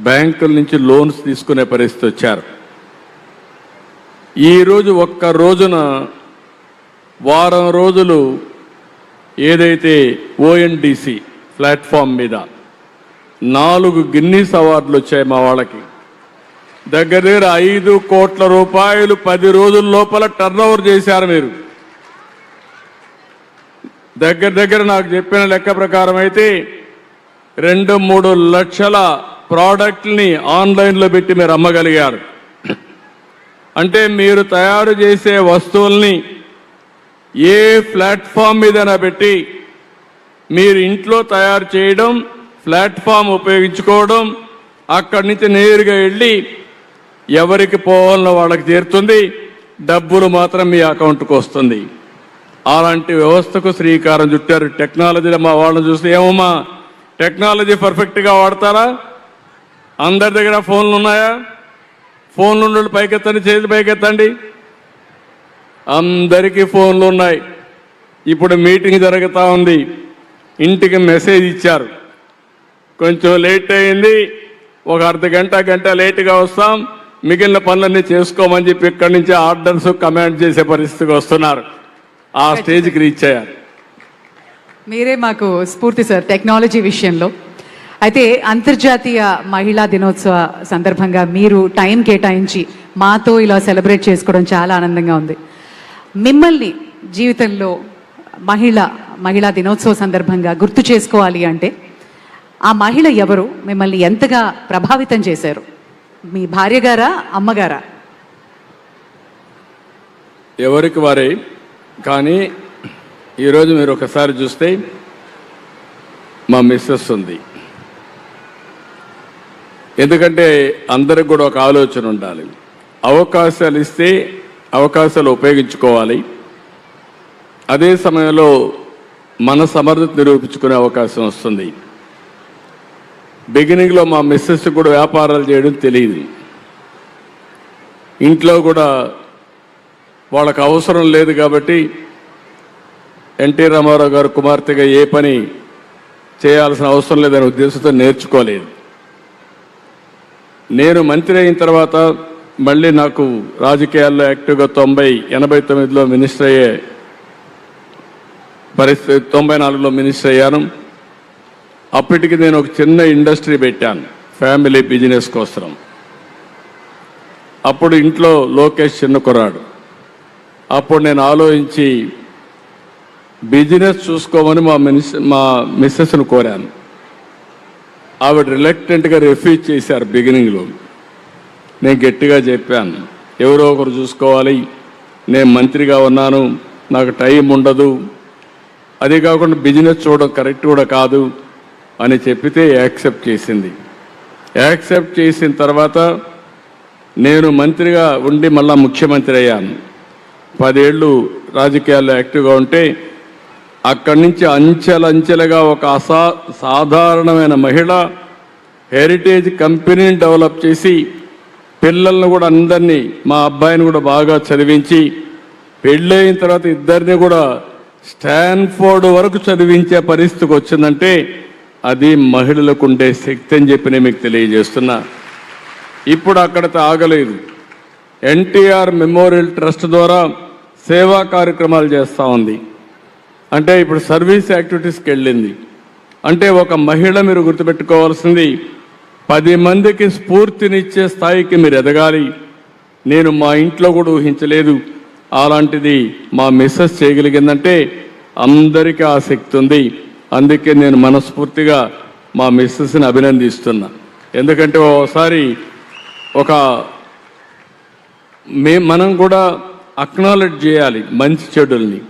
బ్యాంకుల నుంచి లోన్స్ తీసుకునే పరిస్థితి వచ్చారు. ఈరోజు ఒక్క రోజున వారం రోజులు ఏదైతే ఓఎన్డీసీ ప్లాట్ఫామ్ మీద 4 గిన్నీస్ అవార్డులు వచ్చాయి మా వాళ్ళకి. దగ్గర 5 కోట్ల రూపాయలు 10 రోజుల లోపల టర్నోవర్ చేశారు. మీరు దగ్గర నాకు చెప్పిన లెక్క ప్రకారం అయితే 2-3 లక్షల ప్రోడక్ట్ని ఆన్లైన్లో పెట్టి మీరు అమ్మగలిగారు. అంటే మీరు తయారు చేసే వస్తువుల్ని ఏ ప్లాట్ఫామ్ మీదైనా పెట్టి మీరు ఇంట్లో తయారు చేయడం, ప్లాట్ఫామ్ ఉపయోగించుకోవడం, అక్కడి నుంచి నేరుగా వెళ్ళి ఎవరికి పోవాలన్న వాళ్ళకి చేరుతుంది, డబ్బులు మాత్రం మీ అకౌంట్కి వస్తుంది. అలాంటి వ్యవస్థకు శ్రీకారం చుట్టారు. టెక్నాలజీలో మా వాళ్ళని చూస్తే ఏమమ్మా టెక్నాలజీ పర్ఫెక్ట్గా వాడతారా? అందరి దగ్గర ఫోన్లు ఉన్నాయా? ఫోన్లు ఉన్న పైకెత్తండి, చేతులు పైకెత్తండి. అందరికీ ఫోన్లు ఉన్నాయి. ఇప్పుడు మీటింగ్ జరుగుతూ ఉంది, ఇంటికి మెసేజ్ ఇచ్చారు, కొంచెం లేట్ అయింది, ఒక గంట లేటుగా వస్తాం, మిగిలిన పనులన్నీ చేసుకోమని చెప్పి ఇక్కడి నుంచి ఆర్డర్స్ కమాండ్ చేసే పరిస్థితికి వస్తున్నారు. ఆ స్టేజ్కి రీచ్ అయ్యారు. మీరే మాకు స్ఫూర్తి సార్ టెక్నాలజీ విషయంలో. అయితే అంతర్జాతీయ మహిళా దినోత్సవ సందర్భంగా మీరు టైం కేటాయించి మాతో ఇలా చేసుకోవడం చాలా ఆనందంగా ఉంది. మిమ్మల్ని జీవితంలో మహిళా దినోత్సవ సందర్భంగా గుర్తు చేసుకోవాలి అంటే ఆ మహిళ ఎవరు? మిమ్మల్ని ఎంతగా ప్రభావితం చేశారు? మీ భార్య గారా, అమ్మగారా? ఎవరికి వారే. కానీ ఈరోజు మీరు ఒకసారి చూస్తే మా మిస్సెస్ ఉంది. ఎందుకంటే అందరికి కూడా ఒక ఆలోచన ఉండాలి. అవకాశాలు ఇస్తే అవకాశాలు ఉపయోగించుకోవాలి. అదే సమయంలో మన సమర్థత నిరూపించుకునే అవకాశం వస్తుంది. బిగినింగ్లో మా మిస్సెస్ కూడా వ్యాపారాలు చేయడం తెలియదు. ఇంట్లో కూడా వాళ్ళకు అవసరం లేదు కాబట్టి ఎన్టీ రామారావు గారు కుమార్తెగా ఏ పని చేయాల్సిన అవసరం లేదనే ఉద్దేశంతో నేర్చుకోలేదు. నేను మంత్రి అయిన తర్వాత మళ్ళీ నాకు రాజకీయాల్లో యాక్టివ్గా 89లో మినిస్టర్ అయ్యే పరిస్థితి, 94లో మినిస్టర్ అయ్యాను. అప్పటికి నేను ఒక చిన్న ఇండస్ట్రీ పెట్టాను ఫ్యామిలీ బిజినెస్ కోసం. అప్పుడు ఇంట్లో లోకేష్ చిన్న కుర్రాడు. అప్పుడు నేను ఆలోచించి బిజినెస్ చూసుకోమని మా మిస్సెస్ను కోరాను. ఆవిడ రిలక్టెంట్గా రిఫ్యూజ్ చేశారు. బిగినింగ్లో నేను గట్టిగా చెప్పాను, ఎవరో ఒకరు చూసుకోవాలి, నేను మంత్రిగా ఉన్నాను, నాకు టైం ఉండదు, అదే కాకుండా బిజినెస్ చూడడం కరెక్ట్ కూడా కాదు అని చెప్పితే యాక్సెప్ట్ చేసింది. యాక్సెప్ట్ చేసిన తర్వాత నేను మంత్రిగా ఉండి మళ్ళా ముఖ్యమంత్రి అయ్యాను. 10 ఏళ్ళు రాజకీయాల్లో యాక్టివ్గా ఉంటే అక్కడి నుంచి అంచెలంచెలుగా ఒక సాధారణమైన మహిళ హెరిటేజ్ కంపెనీని డెవలప్ చేసి పిల్లలను కూడా అందరినీ, మా అబ్బాయిని కూడా బాగా చదివించి పెళ్ళయిన తర్వాత ఇద్దరిని కూడా స్టాన్ఫోర్డ్ వరకు చదివించే పరిస్థితికి వచ్చిందంటే అది మహిళలకు ఉండే శక్తి అని చెప్పి నేను మీకు తెలియజేస్తున్నా. ఇప్పుడు అక్కడితో ఆగలేదు. ఎన్టీఆర్ మెమోరియల్ ట్రస్ట్ ద్వారా సేవా కార్యక్రమాలు చేస్తూ ఉంది. అంటే ఇప్పుడు సర్వీస్ యాక్టివిటీస్కి వెళ్ళింది. అంటే ఒక మహిళ మీరు గుర్తుపెట్టుకోవాల్సింది 10 మందికి స్ఫూర్తినిచ్చే స్థాయికి మీరు ఎదగాలి. నేను మా ఇంట్లో కూడా ఊహించలేదు. అలాంటిది మా మిస్సెస్ చేయగలిగిందంటే అందరికీ ఆ శక్తి ఉంది. అందుకే నేను మనస్ఫూర్తిగా మా మిస్సెస్ని అభినందిస్తున్నా. ఎందుకంటే ఓసారి మనం కూడా అక్నాలెడ్జ్ చేయాలి మంచి చెడుల్ని.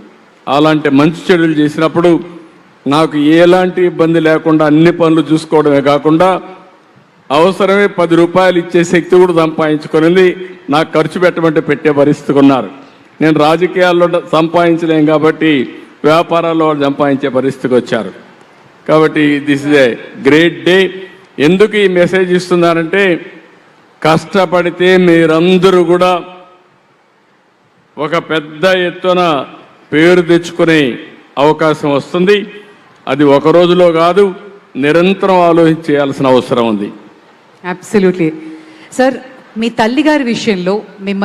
అలాంటి మంచి చెడులు చేసినప్పుడు నాకు ఎలాంటి ఇబ్బంది లేకుండా అన్ని పనులు చూసుకోవడమే కాకుండా అవసరమే 10 రూపాయలు ఇచ్చే శక్తి కూడా సంపాదించుకుని నాకు ఖర్చు పెట్టమంటే పెట్టే పరిస్థితికి ఉన్నారు. నేను రాజకీయాల్లో సంపాదించలేం కాబట్టి వ్యాపారాల్లో వాళ్ళు సంపాదించే పరిస్థితికి వచ్చారు. కాబట్టి this is a great day. ఎందుకు ఈ మెసేజ్ ఇస్తున్నారంటే కష్టపడితే మీరందరూ కూడా ఒక పెద్ద ఎత్తున పేరు తెచ్చుకునే అవకాశం వస్తుంది. అది ఒక రోజులో కాదు, నిరంతరం ఆలోచన చేయాల్సిన అవసరం ఉంది. అబ్సల్యూట్లీ. సార్, మీ తల్లి గారి విషయంలో మిమ్మల్ని